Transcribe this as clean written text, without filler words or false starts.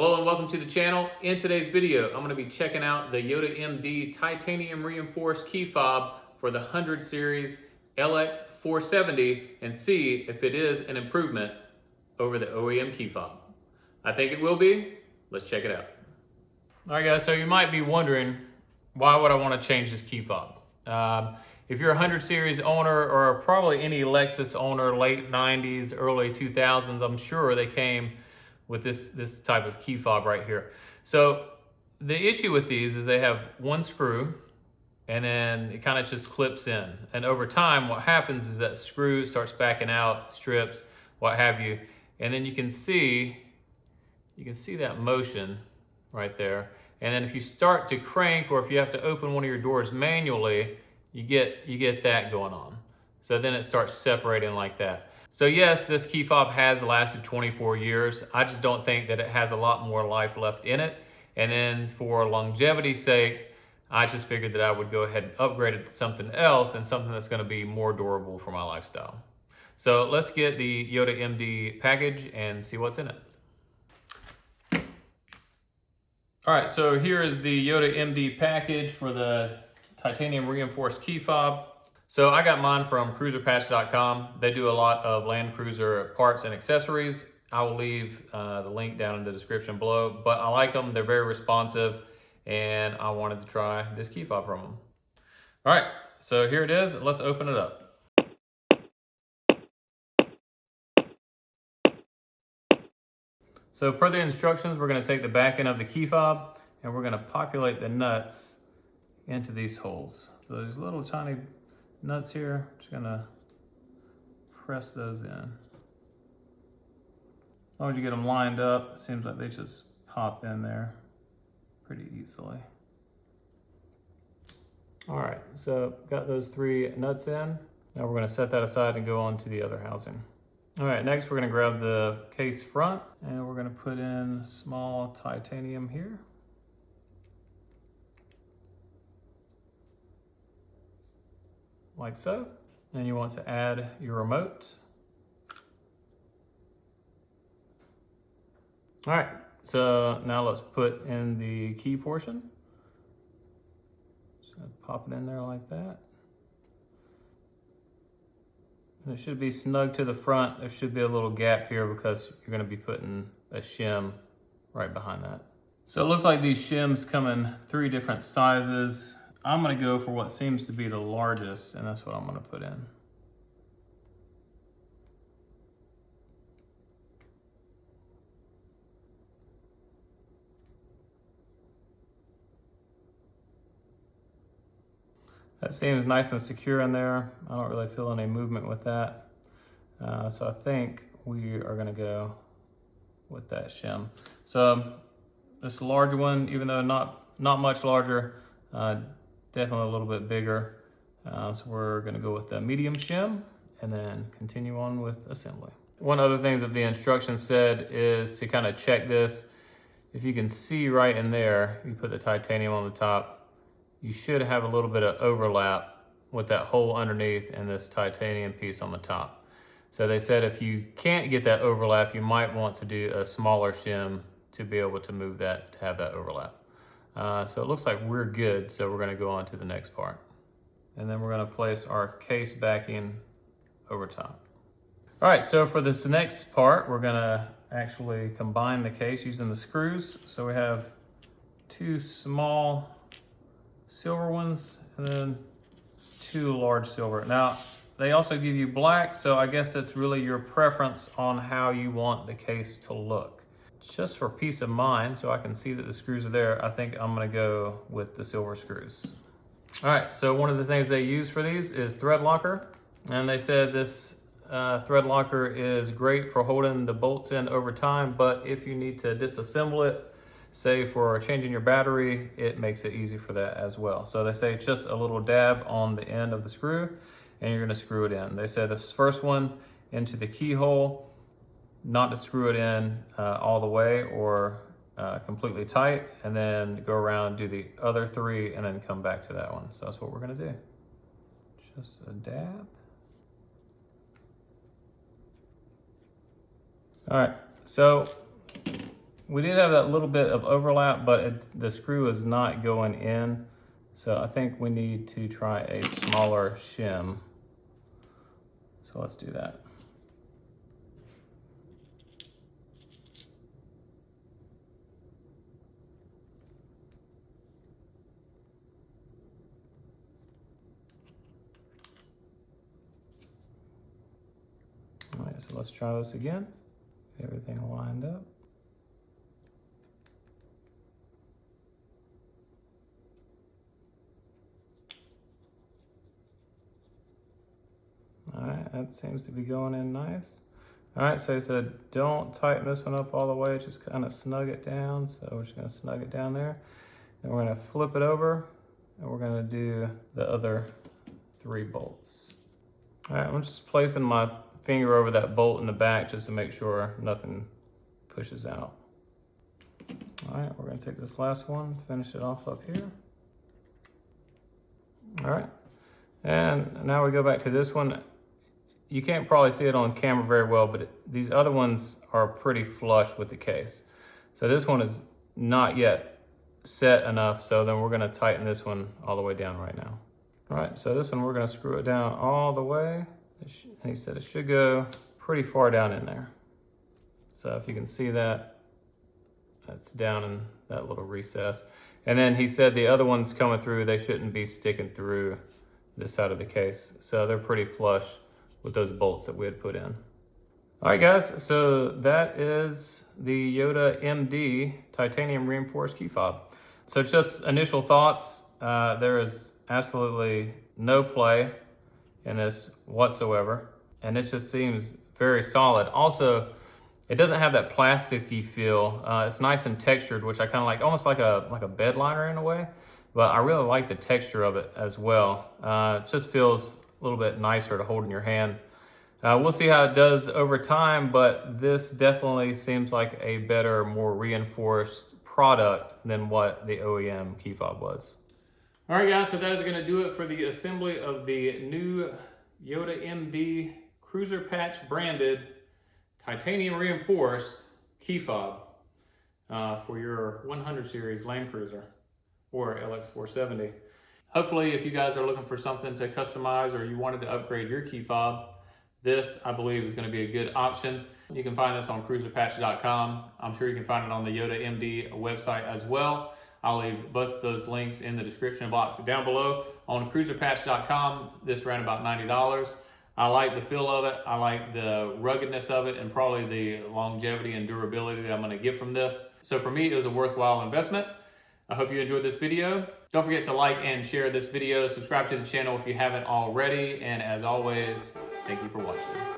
Hello and welcome to the channel. In today's video, I'm going to be checking out the YotaMD titanium reinforced key fob for the 100 series LX470 and see if it is an improvement over the OEM key fob. I think it will be. Let's check it out. All right guys, so you might be wondering, why would I want to change this key fob? If you're a 100 series owner or probably any Lexus owner, late 90s, early 2000s, I'm sure they came with this type of key fob right here. So the issue with these is they have one screw and then it kind of just clips in. And over time, what happens is that screw starts backing out, strips, what have you. And then you can see that motion right there. And then if you start to crank or if you have to open one of your doors manually, you get that going on. So then it starts separating like that. So yes, this key fob has lasted 24 years. I just don't think that it has a lot more life left in it. And then for longevity's sake, I just figured that I would go ahead and upgrade it to something else and something that's gonna be more durable for my lifestyle. So let's get the YotaMD package and see what's in it. All right, so here is the YotaMD package for the titanium reinforced key fob. So I got mine from surpassed.com. They do a lot of Land Cruiser parts and accessories. I will leave the link down in the description below, but I like them. They're very responsive and I wanted to try this key fob from them. All right, so here it is. Let's open it up. So per the instructions, we're gonna take the back end of the key fob and we're gonna populate the nuts into these holes. So there's little tiny nuts here, just gonna press those in. As long as you get them lined up, it seems like they just pop in there pretty easily. All right, so got those 3 nuts in. Now we're gonna set that aside and go on to the other housing. All right, next we're gonna grab the case front and we're gonna put in small titanium here. Like so. And you want to add your remote. All right, so now let's put in the key portion. Just gonna pop it in there like that. And it should be snug to the front. There should be a little gap here because you're gonna be putting a shim right behind that. So it looks like these shims come in 3 different sizes. I'm gonna go for what seems to be the largest, and that's what I'm gonna put in. That seems nice and secure in there. I don't really feel any movement with that. So I think we are gonna go with that shim. So this large one, even though not much larger, definitely a little bit bigger. So we're gonna go with the medium shim and then continue on with assembly. One other thing that the instructions said is to kind of check this. If you can see right in there, you put the titanium on the top, you should have a little bit of overlap with that hole underneath and this titanium piece on the top. So they said if you can't get that overlap, you might want to do a smaller shim to be able to move that, to have that overlap. So it looks like we're good, so we're gonna go on to the next part. And then we're gonna place our case backing over top. All right, so for this next part, we're gonna actually combine the case using the screws. So we have 2 small silver ones and then 2 large silver. Now, they also give you black, so I guess it's really your preference on how you want the case to look. Just for peace of mind, so I can see that the screws are there, I think I'm gonna go with the silver screws. All right, so one of the things they use for these is thread locker. And they said this thread locker is great for holding the bolts in over time, but if you need to disassemble it, say for changing your battery, it makes it easy for that as well. So they say just a little dab on the end of the screw and you're gonna screw it in. They said this first one into the keyhole, not to screw it in all the way or completely tight, and then go around, do the other 3, and then come back to that one. So that's what we're gonna do. Just a dab. All right, so we did have that little bit of overlap, but the screw is not going in. So I think we need to try a smaller shim. So let's do that. All right, so let's try this again. Get everything lined up. All right, that seems to be going in nice. All right, so he said don't tighten this one up all the way, just kind of snug it down. So we're just gonna snug it down there. And we're gonna flip it over and we're gonna do the other 3 bolts. All right, I'm just placing my finger over that bolt in the back just to make sure nothing pushes out. All right, we're gonna take this last one, finish it off up here. All right, and now we go back to this one. You can't probably see it on camera very well, but these other ones are pretty flush with the case. So this one is not yet set enough, so then we're gonna tighten this one all the way down right now. All right, so this one we're gonna screw it down all the way. And he said it should go pretty far down in there. So if you can see that, that's down in that little recess. And then he said the other ones coming through, they shouldn't be sticking through this side of the case. So they're pretty flush with those bolts that we had put in. All right, guys, so that is the YotaMD titanium reinforced key fob. So just initial thoughts, there is absolutely no play in this whatsoever, and it just seems very solid. Also, it doesn't have that plasticky feel. It's nice and textured, which I kind of like, almost like a bed liner in a way, but I really like the texture of it as well. It just feels a little bit nicer to hold in your hand. We'll see how it does over time, but this definitely seems like a better, more reinforced product than what the OEM key fob was. All right, guys, so that is gonna do it for the assembly of the new YotaMD Cruiser Patch branded titanium reinforced key fob for your 100 series Land Cruiser or LX470. Hopefully, if you guys are looking for something to customize or you wanted to upgrade your key fob, this, I believe, is going to be a good option. You can find this on cruiserpatch.com. I'm sure you can find it on the YotaMD website as well. I'll leave both of those links in the description box down below. On cruiserpatch.com, this ran about $90. I like the feel of it. I like the ruggedness of it and probably the longevity and durability that I'm going to get from this. So for me, it was a worthwhile investment. I hope you enjoyed this video. Don't forget to like and share this video. Subscribe to the channel if you haven't already. And as always, thank you for watching.